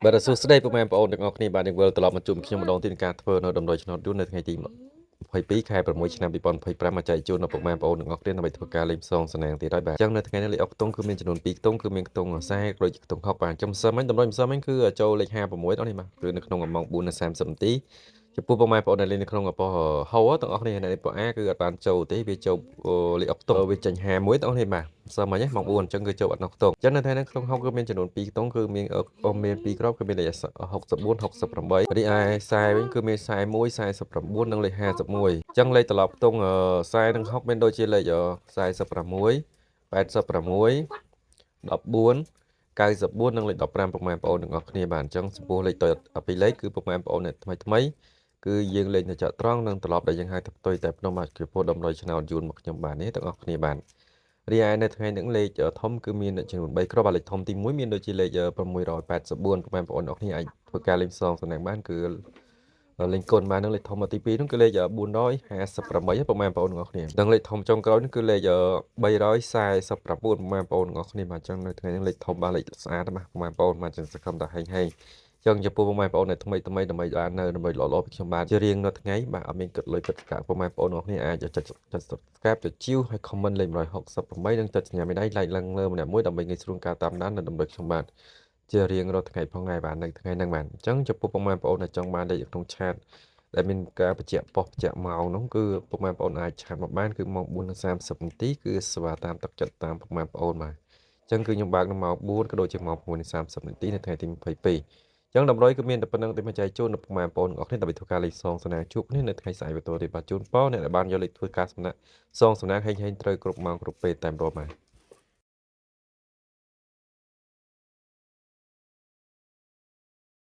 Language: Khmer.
បាទសួស្តីពុកម៉ែបងប្អូនទាំងអស់គ្នាបាទយើងវិលត្រឡប់មកជួបខ្ញុំម្ដងទៀតក្នុងការធ្វើនៅដំណុយឆ្នោតយួននៅថ្ងៃទី22ខែ6ឆ្នាំ2025មកចែកជូនដល់ពុកម៉ែបងប្អូនទាំងអស់គ្នាដើម្បីធ្វើការលេងផ្សងសំណាងទៀតហើយបាទអញ្ចឹងនៅថ្ងៃនេះលេខអុកខ្ទង់គឺមានចំនួន2ខ្ទង់គឺមានខ្ទង់40ដូចជាខ្ទង់60បាទចំសិមហ្នឹងដំណុយម្សិលមិញគឺចូលលេខ56ដល់នេះបាទគឺនៅក្នុងម៉ោង4:30នាទីចំពោះពុកម៉ែបងប្អូនដែលលេងនៅក្នុងប៉ុស្តិ៍ហៅទាំងអស់គ្នានៅប៉ុស្តិ៍ A គឺអត់បានចូលទេវាចូលលេខអុកខ្ទង់វាចេញ51ទាំងអស់គ្នាបាទម្សិលមិញម៉ោង4អញ្ចឹងគឺចូលអត់នៅខ្ទង់អញ្ចឹងនៅថ្ងៃនេះក្នុងហុកគឺមានចំនួន2ខ្ទង់គឺមានមាន2គ្រាប់គឺមានលេខ64 68រីឯ40វិញគឺមាន41 49និងលេខ51អញ្ចឹងលេខត្រឡប់ខ្ទង់40និង60មានដូចជាលេខ46 86 14 94និងលេខ15ពុកម៉ែបងប្អូនទាំងអស់គ្នាបាទអញ្ចឹងចំពោះលេខទៅពីរលេខគឺពុកម៉ែបងប្អូនអ្នកថ្មីគឺយើងលេខនៅចត្រង់និងត្រឡប់ដែលយើងហៅថាផ្ទុយតែភ្នំបាទគឺពោះដំណុយឆ្នោតយួនមកខ្ញុំបាទនេះទាំងអស់គ្នាបាទរីឯនៅថ្ងៃនេះលេខធំគឺមានចំនួន3គ្រាប់បាទលេខធំទី1មានដូចជាលេខ684ពុកម៉ែបងប្អូនទាំងអស់គ្នាអាចធ្វើការលេងផ្សងសំណាងបានគឺលេងកូនបាននឹងលេខធំទី2នោះគឺលេខ458ពុកម៉ែបងប្អូនទាំងអស់គ្នានិងលេខធំចុងក្រោយនោះគឺលេខ349ពុកម៉ែបងប្អូនទាំងអស់គ្នាបាទអញ្ចឹងនៅថ្ងៃនេះលេខធំបាទលេខស្អាតបាទពុកម៉ែបងប្អូនបាទអញ្ចឹងសង្ឃឹមថាហេងចឹងចំពោះពុកម៉ែបងប្អូនដែលថ្មីដើម្បីបាននៅដើម្បីល្អពីខ្ញុំបាទជារៀងរាល់ថ្ងៃបាទអត់មានគិតលុយគិតកាក់ពុកម៉ែបងប្អូនទាំងអស់គ្នាអាចចុច Subscribe ចុចជីវហើយ comment លេខ168និងចុចសញ្ញាមេដៃ like ឡើងលើម្នាក់មួយដើម្បីងាយស្រួលការតាមដាននៅដំណុយខ្ញុំបាទជារៀងរាល់ថ្ងៃផងថ្ងៃបាទនៅថ្ងៃហ្នឹងបាទអញ្ចឹងចំពោះពុកម៉ែបងប្អូនដែលចង់បានលេខក្នុង chat ដែលមានការបញ្ជាក់ប៉ុស្តិ៍បញ្ជាក់ម៉ោងនោះគឺពុកម៉ែបងប្អូនអាចឆាតមកបានគឺម៉ោង4:30នាទីគឺសេវាតាមទឹកចិត្តតាមពុកម៉ែបងប្អូនបាទអញ្ចឹងគឺខ្ញុំបើកនៅម៉ោង4ក៏ដូចជាម៉ោង6:30នាទីនៅថ្ងៃទី22ចឹងតម្រុយគឺមានតែប៉ុណ្្នឹងទេមកចែកជូនដល់ពុកម៉ែបងប្អូនទាំងអស់គ្នាដើម្បីធ្វើការលេខសងសំណាងជួបគ្នានៅថ្ងៃស្អែកបន្តទៀតបាទជូនពរអ្នកដែលបានយកលេខធ្វើការសំណាងសងសំណាងហេងត្រូវគ្រប់ម៉ោងគ្រប់ពេលតែម្ដងបាទ